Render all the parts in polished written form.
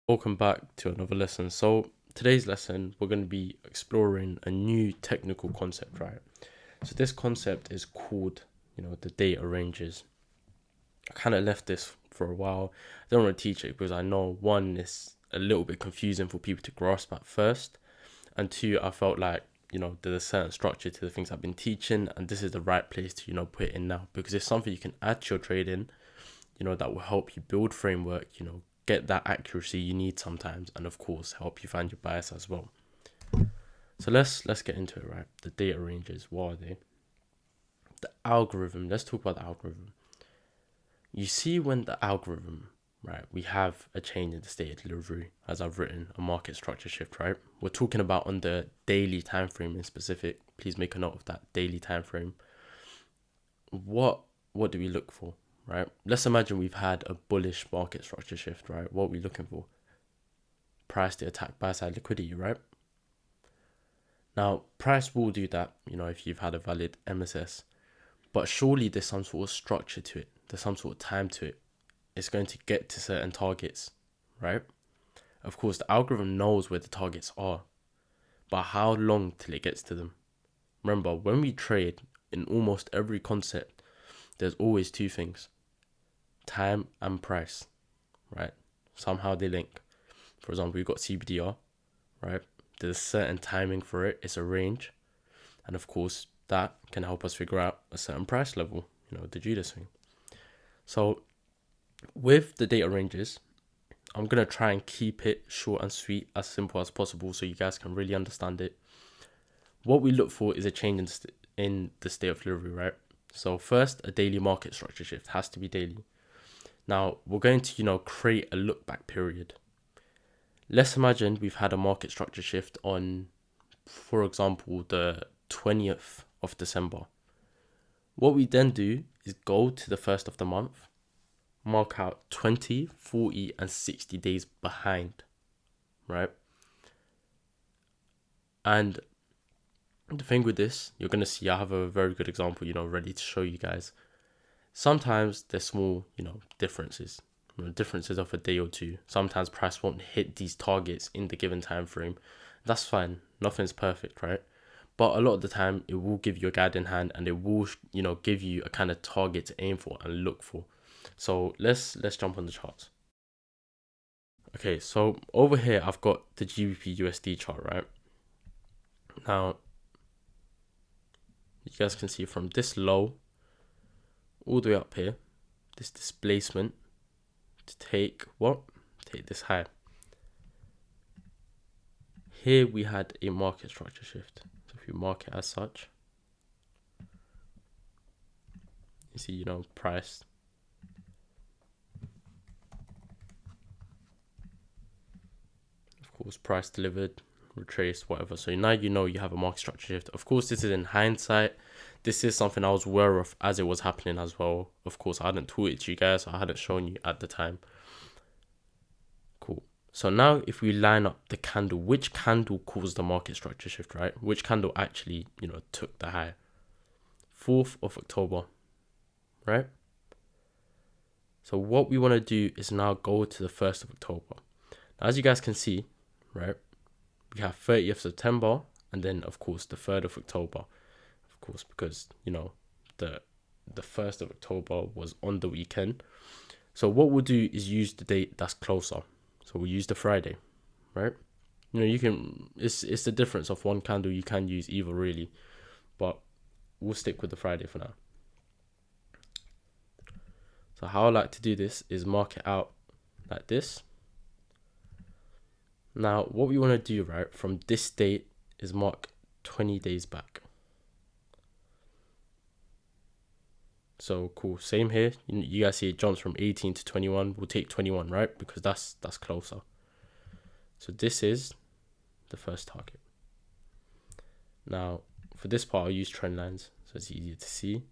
Welcome back to another lesson. So today's lesson, we're going to be exploring a new technical concept, right? So this concept is called, the data ranges. I kind of left this for a while. I don't want to teach it because I know, one, it's a little bit confusing for people to grasp at first, and two, I felt like, there's a certain structure to the things I've been teaching, and this is the right place to, put it in now, because it's something you can add to your trading, that will help you build framework, get that accuracy you need sometimes, and of course help you find your bias as well. So let's get into it, right? The data ranges, what are they? The algorithm, let's talk about the algorithm. You see, when the algorithm, right, we have a change in the state of delivery, as I've written, a market structure shift, right? We're talking about on the daily time frame in specific. Please make a note of that daily time frame. What do we look for, right? Let's imagine we've had a bullish market structure shift, right? What are we looking for? Price to attack buy side liquidity, right? Now, price will do that, if you've had a valid MSS, but surely there's some sort of structure to it. There's some sort of time to it. It's going to get to certain targets, right? Of course, the algorithm knows where the targets are, but how long till it gets to them? Remember, when we trade, in almost every concept, there's always two things: time and price, right? Somehow they link. For example, we've got CBDR, right? There's a certain timing for it. It's a range. And of course, that can help us figure out a certain price level, the Judas thing. So with the data ranges, I'm going to try and keep it short and sweet, as simple as possible, so you guys can really understand it. What we look for is a change in the state of delivery, right? So first, a daily market structure shift has to be daily. Now, we're going to, create a look back period. Let's imagine we've had a market structure shift on, for example, the 20th of December. What we then do is go to the first of the month, mark out 20, 40, and 60 days behind, right? And the thing with this, you're going to see, I have a very good example, ready to show you guys. Sometimes there's small, differences, differences of a day or two. Sometimes price won't hit these targets in the given time frame. That's fine. Nothing's perfect, right? But a lot of the time, it will give you a guiding hand, and it will, give you a kind of target to aim for and look for. So let's jump on the charts. Okay, so over here, I've got the GBP USD chart, right? Now, you guys can see from this low all the way up here, this displacement to take what? Take this high. Here we had a market structure shift. So if you mark it as such, you see, price. Of course, price delivered, retraced, whatever. So now you have a market structure shift. Of course, this is in hindsight. This is something I was aware of as it was happening as well. Of course, I hadn't taught it to you guys. So I hadn't shown you at the time. Cool. So now if we line up the candle, which candle caused the market structure shift, right? Which candle actually, took the high? 4th of October, right? So what we want to do is now go to the 1st of October. Now, as you guys can see, right, we have 30th September, and then of course the 3rd of October, of course, because the 1st of October was on the weekend. So what we'll do is use the date that's closer. So we'll use the Friday, right? You can, it's the difference of one candle. You can use either, really, but we'll stick with the Friday for now. So how I like to do this is mark it out like this. Now, what we want to do, right, from this date is mark 20 days back. So cool, same here. You guys see it jumps from 18 to 21. We'll take 21, right, because that's closer. So this is the first target. Now, for this part, I'll use trend lines, so it's easier to see.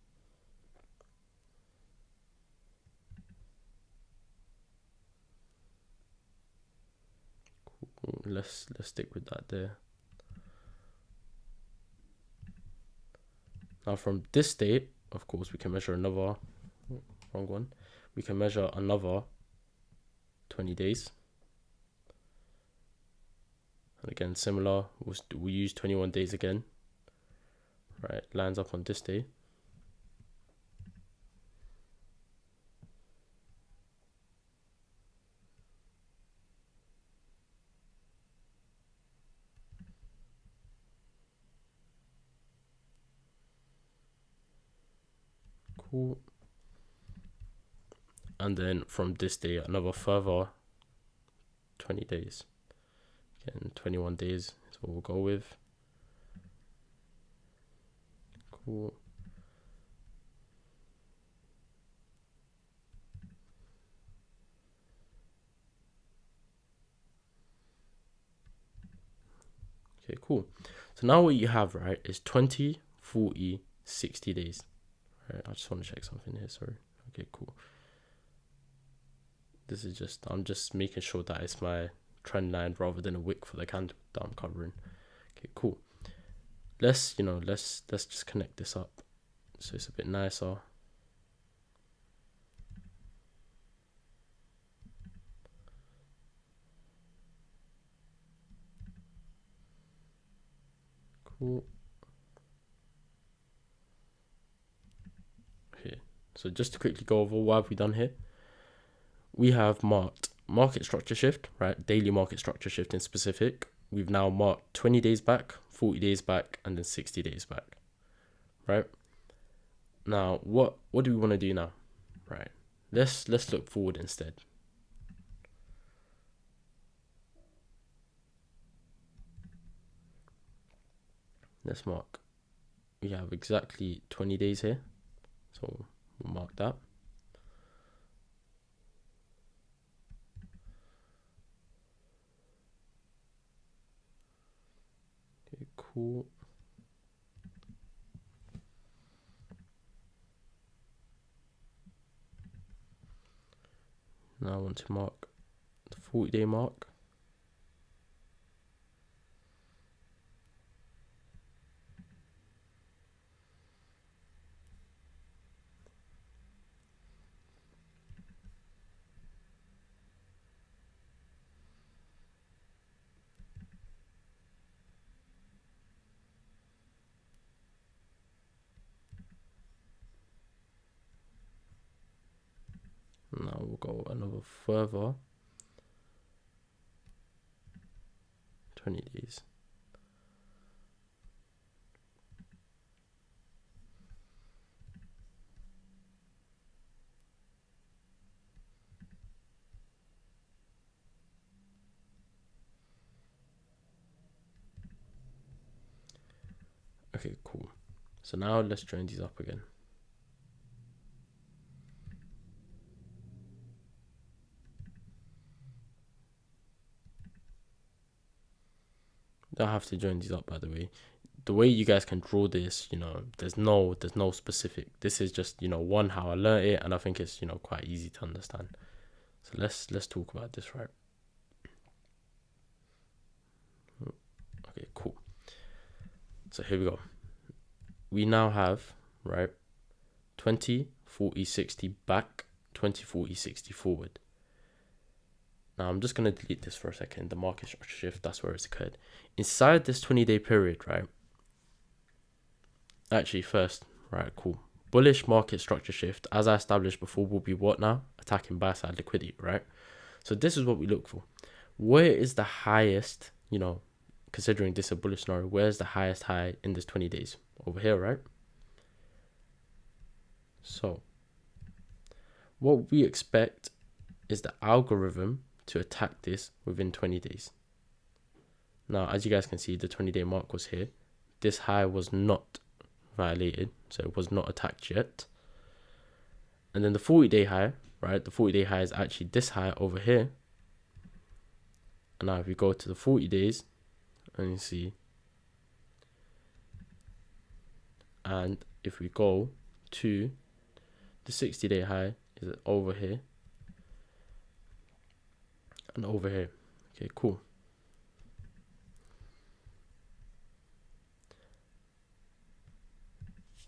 Cool. Let's stick with that there. Now, from this date, of course, we can measure another, wrong one. We can measure another 20 days. And again, similar, we'll use 21 days again. Right, lines up on this day. Cool. And then from this day, another further 20 days. Again, 21 days is what we'll go with. Cool. Okay, cool. So now what you have, right, is 20, 40, 60 days. Right, I just want to check something here, sorry. Okay, cool. This is just, I'm just making sure that it's my trend line rather than a wick for the candle that I'm covering. Okay, cool. Let's just connect this up so it's a bit nicer. Cool. Okay, so just to quickly go over what have we done here. We have marked market structure shift, right? Daily market structure shift in specific. We've now marked 20 days back, 40 days back, and then 60 days back, right? Now, what do we want to do now, right? Let's look forward instead. Let's mark. We have exactly 20 days here, so we'll mark that. Okay, cool. Now I want to mark the 40-day mark. Now we'll go another further 20 days. Okay, cool. So now let's join these up again. Don't have to join these up, by the way. The way you guys can draw this, there's no specific. This is just, one, how I learned it, and I think it's, quite easy to understand. So let's talk about this, right? Okay, cool. So here we go. We now have, right, 20, 40, 60 back, 20, 40, 60 forward. Now I'm just going to delete this for a second, the market structure shift, that's where it's occurred. Inside this 20-day period, right? Actually, first, right, cool. Bullish market structure shift, as I established before, will be what now? Attacking buy-side liquidity, right? So this is what we look for. Where is the highest, considering this a bullish scenario, where's the highest high in this 20 days? Over here, right? So what we expect is the algorithm to attack this within 20 days. Now, as you guys can see, the 20-day mark was here. This high was not violated, so it was not attacked yet. And then the 40-day high, right? The 40-day high is actually this high over here. And now if we go to the 40 days, and you see, and if we go to the 60-day high, is over here and over here. Okay, cool.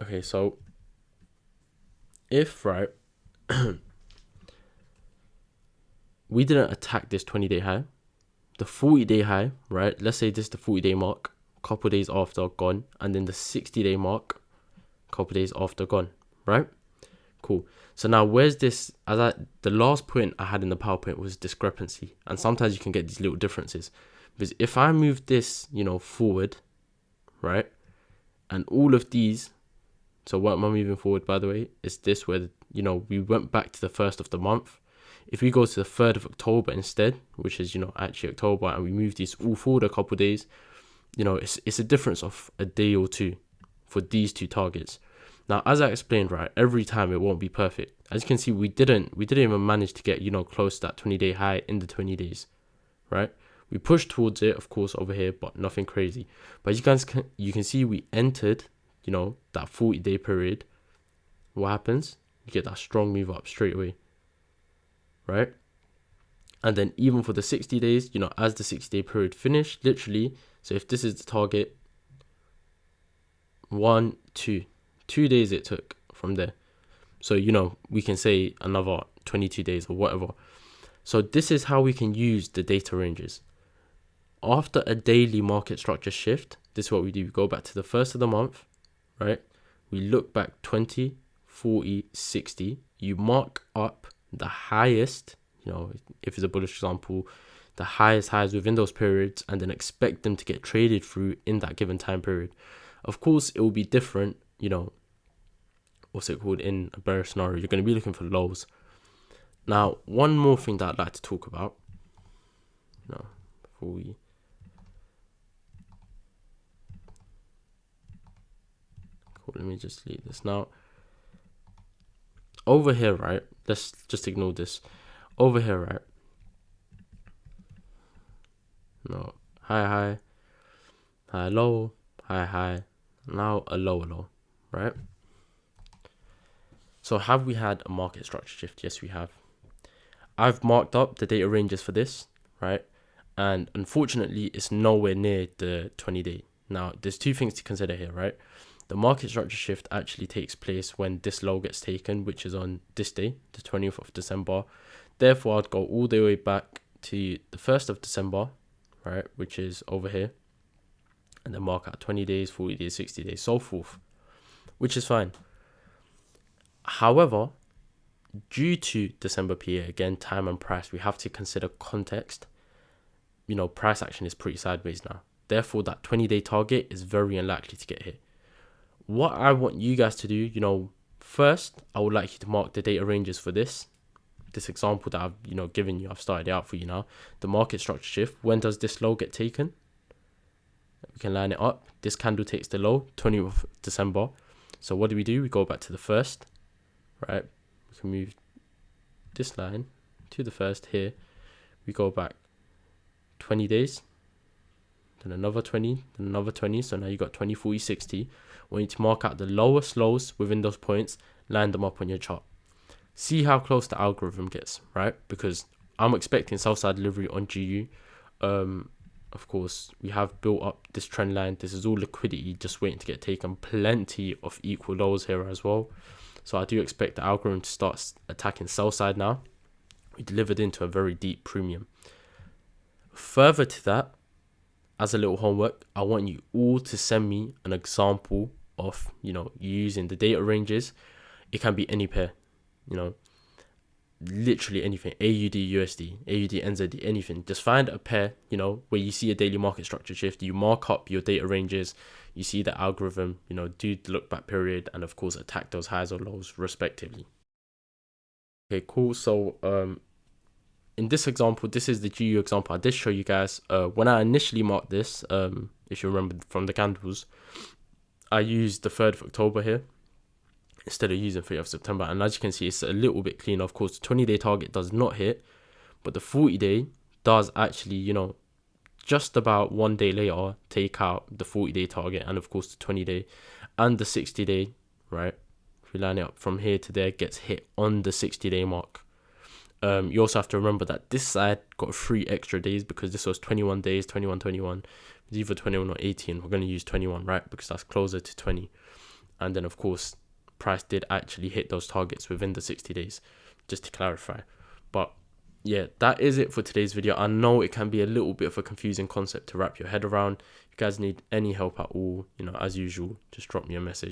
Okay, so if, right, we didn't attack this 20-day high. The 40-day high, right? Let's say this is the 40-day mark, couple days after gone, and then the 60-day mark, couple days after gone, right? Cool. So now where's this? The last point I had in the PowerPoint was discrepancy, and sometimes you can get these little differences. Because if I move this, forward, right, and all of these, so what am I moving forward, by the way, is this where, we went back to the 1st of the month. If we go to the 3rd of October instead, which is, actually October, and we move these all forward a couple of days, it's a difference of a day or two for these two targets. Now, as I explained, right, every time it won't be perfect. As you can see, we didn't even manage to get, close to that 20-day high in the 20 days, right? We pushed towards it, of course, over here, but nothing crazy. But you can see we entered, that 40-day period. What happens? You get that strong move up straight away, right? And then even for the 60 days, as the 60-day period finished, literally, so if this is the target, 2 days it took from there. So, we can say another 22 days or whatever. So this is how we can use the data ranges. After a daily market structure shift, this is what we do. We go back to the 1st of the month, right? We look back 20, 40, 60. You mark up the highest, if it's a bullish example, the highest highs within those periods, and then expect them to get traded through in that given time period. Of course, it will be different, in a bearish scenario. You're going to be looking for lows. Now, one more thing that I'd like to talk about, before we... Cool, let me just leave this. Now, over here, right, let's just ignore this. Over here, right, high, low, high, now a low, right? So have we had a market structure shift? Yes, we have. I've marked up the data ranges for this, right? And unfortunately, it's nowhere near the 20-day. Now, there's two things to consider here, right? The market structure shift actually takes place when this low gets taken, which is on this day, the 20th of December. Therefore, I'd go all the way back to the 1st of December, right, which is over here, and then mark out 20 days, 40 days, 60 days, so forth, which is fine. However, due to December PA, again, time and price, we have to consider context. Price action is pretty sideways now. Therefore, that 20-day target is very unlikely to get hit. What I want you guys to do, first, I would like you to mark the data ranges for this example that I've, given you. I've started it out for you now. The market structure shift. When does this low get taken? We can line it up. This candle takes the low, 20th of December. So what do? We go back to the 1st, right? We can move this line to the 1st here. We go back 20 days, then another 20, then another 20. So now you got 20, 40, 60. We need to mark out the lowest lows within those points, line them up on your chart. See how close the algorithm gets, right? Because I'm expecting sell-side delivery on GU. Of course, we have built up this trend line. This is all liquidity just waiting to get taken. Plenty of equal lows here as well. So I do expect the algorithm to start attacking sell-side now. We delivered into a very deep premium. Further to that, as a little homework, I want you all to send me an example of, using the data ranges. It can be any pair, literally anything. AUD, USD, AUD, NZD, anything. Just find a pair, where you see a daily market structure shift. You mark up your data ranges. You see the algorithm, do the look back period, and of course attack those highs or lows respectively. Okay, cool. So in this example, this is the GU example I did show you guys. When I initially marked this, if you remember from the candles, I used the 3rd of October here instead of using 3rd of September. And as you can see, it's a little bit cleaner. Of course, the 20-day target does not hit, but the 40-day does actually, just about 1 day later, take out the 40-day target, and of course the 20-day and the 60-day, right? If we line it up from here to there, gets hit on the 60-day mark. You also have to remember that this side got 3 extra days because this was 21 days, 21, 21. It's either 21 or 18. We're going to use 21, right? Because that's closer to 20. And then, of course, price did actually hit those targets within the 60 days, just to clarify. But yeah, that is it for today's video. I know it can be a little bit of a confusing concept to wrap your head around. If you guys need any help at all, as usual, just drop me a message.